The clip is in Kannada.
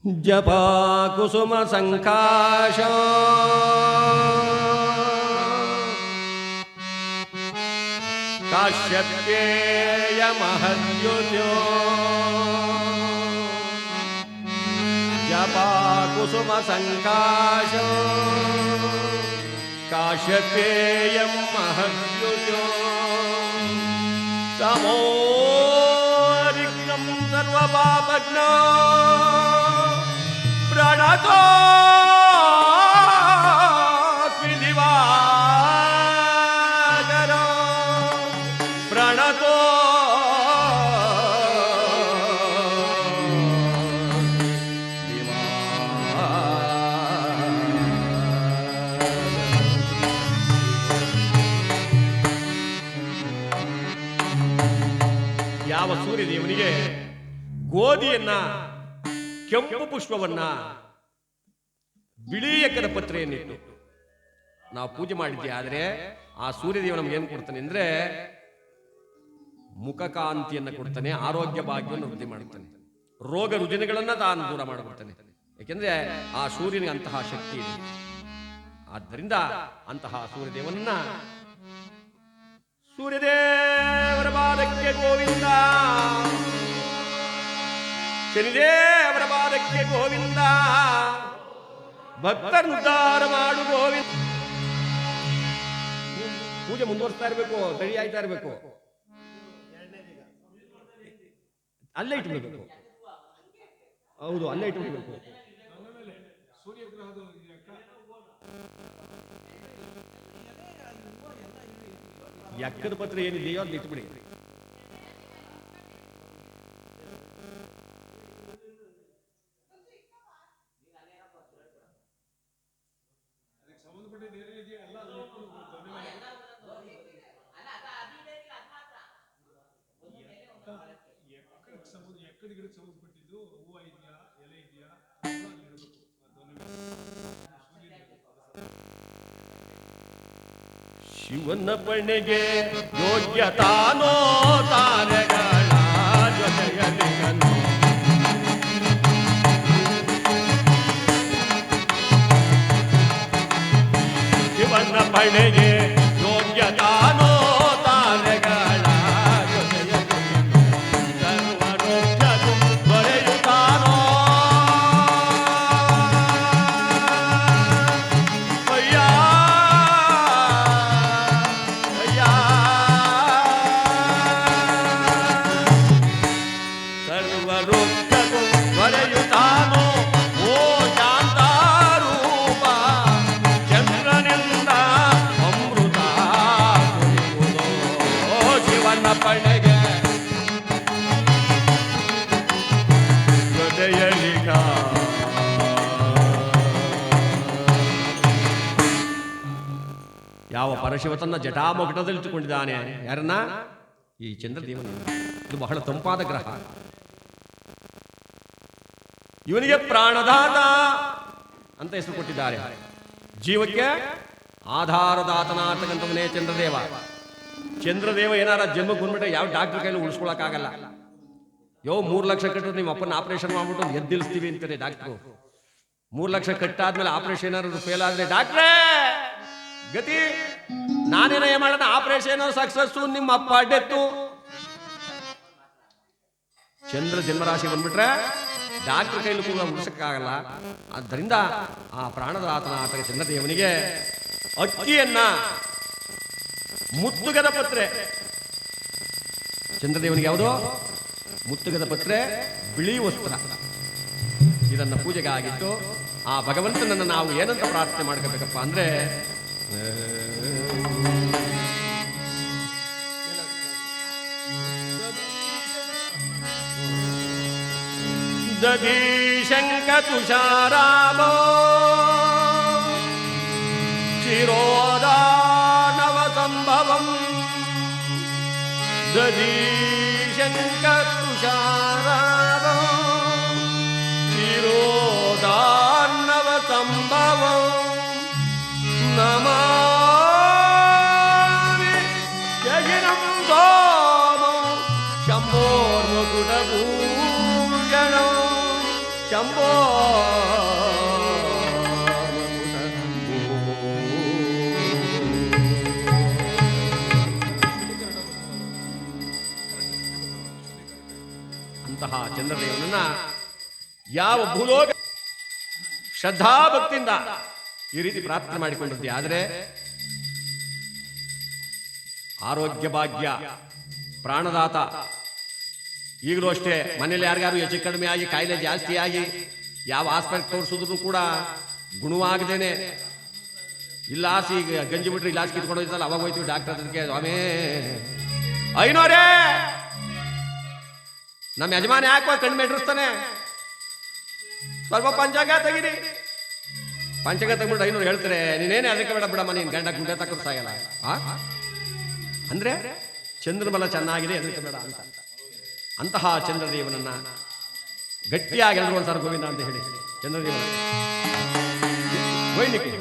ಜಪ ಕುಸುಮ ಸಂಕಾಶ ಕಾಶ್ಯಪ್ಯೇಯ ಮಹದ್ಯುತ್ಯೋ ಜಪ ಕುಸುಮ ಸಂಕಾಶ ಕಾಶ್ಯಪೇಯ ಮಹದ್ಯುತ್ಯೋ ತಮೋರಿಗ್ನಂ ಸರ್ವಪಾಪಜ್ಞ ಪ್ರಣತೋ ದಿವಾಕರ ಪ್ರಣತೋ ಯಾವ ಸೂರ್ಯದೇವನಿಗೆ ಗೋಧಿಯನ್ನ ಕೆಂಪು ಪುಷ್ಪವನ್ನ ಬಿಳಿ ಎಕ್ಕದ ಪತ್ರೆಯನ್ನಿಟ್ಟು ನಾವು ಪೂಜೆ ಮಾಡಿದ್ದೆ. ಆದರೆ ಆ ಸೂರ್ಯದೇವ ನಮ್ಗೆ ಏನು ಕೊಡ್ತಾನೆ ಅಂದ್ರೆ ಮುಖಕಾಂತಿಯನ್ನ ಕೊಡ್ತಾನೆ, ಆರೋಗ್ಯ ಭಾಗ್ಯವನ್ನು ವೃದ್ಧಿ ಮಾಡುತ್ತಾನೆ, ರೋಗ ರುಜಿನಗಳನ್ನ ತಾನು ದೂರ ಮಾಡಿಬಿಡ್ತಾನೆ. ಯಾಕೆಂದ್ರೆ ಆ ಸೂರ್ಯನಿಗೆ ಅಂತಹ ಶಕ್ತಿ ಇದೆ. ಆದ್ದರಿಂದ ಅಂತಹ ಸೂರ್ಯದೇವನನ್ನ ಸೂರ್ಯದೇವರ ಪಾದಕ್ಕೆ ಗೋವಿಂದ, ಶನಿದೇವರ ಪಾದಕ್ಕೆ ಗೋವಿಂದ, ಭಕ್ತರುದ್ಧಾರ ಮಾಡು ಗೋವಿಂದ. ಪೂಜೆ ಮುಂದುವರಿಸ್ತಾ ಇರಬೇಕು, ರೆಡಿ ಆಯ್ತಾ ಇರಬೇಕು. ಅಲ್ಲೇ ಇಟ್ಬಿಡ್ಬೇಕು. ಹೌದು, ಅಲ್ಲೇ ಇಟ್ಬಿಡ್ಬೇಕು. ಎಕ್ಕದ ಪತ್ರ ಏನಿದೆಯೋ ಅದು ಇಟ್ಬಿಡಿ. ಶಿವನ ಪಣೆಗೆ ಯೋಗ್ಯತಾನೋ ತಾರೆಗಳ ಜೊತೆಯಲಿಗನು ಶಿವನ ಪಣೆಗೆ ಯೋಗ್ಯತಾನೋ ತಾರೆಗಳ ಜೊತೆಯಲಿಗನು ಸರ್ವರೋಗ್ಯದು ದೊರೆಯುತ್ತಾನೋ ಯಾವ ಪರಶಿವ ತನ್ನ ಜಟಾಮುಕಟದಲ್ಲಿ ಇಟ್ಟುಕೊಂಡಿದ್ದಾನೆ. ಯಾರನ್ನ? ಈ ಚಂದ್ರದೇವನ. ಇದು ಬಹಳ ತಂಪಾದ ಗ್ರಹ. ಇವನಿಗೆ ಪ್ರಾಣದಾತ ಅಂತ ಹೆಸರು ಕೊಟ್ಟಿದ್ದಾರೆ. ಜೀವಕ್ಕೆ ಆಧಾರದಾತನಾಗ್ತಕ್ಕಂಥವನೇ ಚಂದ್ರದೇವ. ಚಂದ್ರದೇವ ಏನಾರ ಜನ್ಮಕ್ಕೆ ಬಂದ್ಬಿಟ್ರೆ ಯಾವ ಡಾಕ್ಟರ್ ಕೈಲಿ ಉಳಿಸ್ಕೊಳಕ್ಕಾಗಲ್ಲ. 3 ಲಕ್ಷ ಕಟ್ಟಿದ್ರೆ ನಿಮ್ಮ ಅಪ್ಪನ ಆಪರೇಷನ್ ಮಾಡ್ಬಿಟ್ಟು ಎದ್ದಿಳಿಸ್ತೀವಿ ಅಂತಾರೆ ಡಾಕ್ಟ್ರು. 3 ಲಕ್ಷ ಕಟ್ಟಾದ್ಮೇಲೆ ಆಪರೇಷನ್ ಏನಾದ್ರು ಫೇಲ್ ಆದ್ರೆ ಡಾಕ್ಟ್ರೇ ಗತಿ, ನಾನೇನ ಮಾಡೋಣ, ಆಪರೇಷನ್ ಸಕ್ಸಸ್ಸು, ನಿಮ್ಮ ಅಪ್ಪ ಡೆತ್ತು. ಚಂದ್ರ ಜನ್ಮರಾಶಿ ಬಂದ್ಬಿಟ್ರೆ ಡಾಕ್ಟರ್ ಕೈಲಿ ಕೂಡ ಉಳಿಸಕ್ಕಾಗಲ್ಲ. ಆದ್ದರಿಂದ ಆ ಪ್ರಾಣದಾತನ ಆತನ ಚಂದ್ರದೇವನಿಗೆ ಅಕ್ಕಿಯನ್ನ, ಮುತ್ತುಗದ ಪತ್ರೆ. ಚಂದ್ರದೇವನಿಗೆ ಯಾವುದು? ಮುತ್ತುಗದ ಪತ್ರೆ, ಬಿಳಿ ವಸ್ತ್ರ. ಇದನ್ನ ಪೂಜೆಗೆ ಆಗಿಟ್ಟು ಆ ಭಗವಂತನನ್ನ ನಾವು ಏನಂತ ಪ್ರಾರ್ಥನೆ ಮಾಡ್ಕೋಬೇಕಪ್ಪ ಅಂದ್ರೆ, ದಧೀಶಂಕ ತುಷಾರಾಭೋ ಚಿರೋದಾನವ ಸಂಭವಂ. ದಧೀಶಂಕ ತುಷಾರಾಭೋ ಚಿರೋದಾನವ ಸಂಭವಂ. ನಮಾಮಿ ಜಗಿನಂ ಸೋಮಂ ಶಂಭೋರ್ಮುಕುಟಭೂಷಣಂ ಶಂಭೋ ಅಂತಹ ಚಂದ್ರದೇವನನ್ನ ಯಾವ ಭೂಲೋಕ ಶ್ರದ್ಧಾ ಭಕ್ತಿಯಿಂದ ಈ ರೀತಿ ಪ್ರಾರ್ಥನೆ ಮಾಡಿಕೊಂಡಿದ್ದೆ. ಆದರೆ ಆರೋಗ್ಯ ಭಾಗ್ಯ ಪ್ರಾಣದಾತ ಈಗಲೂ ಅಷ್ಟೇ ಮನೇಲಿ ಯಾರಿಗಾರು ಹೆಚ್ಚು ಕಡಿಮೆ ಆಗಿ ಕಾಯಿಲೆ ಜಾಸ್ತಿ ಆಗಿ ಯಾವ ಆಸ್ಪತ್ರೆ ತೋರಿಸಿದ್ರು ಕೂಡ ಗುಣವಾಗದೇನೆ ಇಲ್ಲಾಸಿ ಗಂಜಿ ಬಿಟ್ರೆ ಇಲ್ಲಾಸಿ ಕಿತ್ಕೊಂಡು ಹೋಯ್ತಲ್ಲ ಅವಾಗ ಹೋಯ್ತೀವಿ ಡಾಕ್ಟರ್ ಅದಕ್ಕೆ ಸ್ವಾಮಿ ಐನೋರೇ ನಮ್ಮ ಯಜಮಾನ ಯಾಕೋ ಕಣ್ಮೆ ಇಟ್ಟಿರ್ತಾನೆ ಸ್ವಲ್ಪ ಪಂಚಾಂಗ ತೆಗೀರಿ. ಪಂಚಾಂಗ ತೆಗ್ಬಿಟ್ಟು ಐನೂರು ಹೇಳ್ತಾರೆ ನೀನೇನೇ ಅದಕ್ಕೆ ಬೇಡ ಬಿಡಮ್ಮ ನೀನು ಗಂಡ ಗುಂಡೆ ತಕ್ಕ ಸಾಯಲ್ಲ ಅಂದ್ರೆ ಚಂದ್ರಬಲ ಚೆನ್ನಾಗಿದೆ ಅದಕ್ಕೆ ಬೇಡ ಅಂತ. ಅಂತಹ ಚಂದ್ರದೇವನನ್ನ ಗಟ್ಟಿಯಾಗಿ ಎಲ್ಲರೂ ಒಂದ್ಸಾರಿ ಗೋವಿಂದ ಅಂತ ಹೇಳಿ ಚಂದ್ರದೇವನ ಗೋವಿಂದಕ್ಕೆ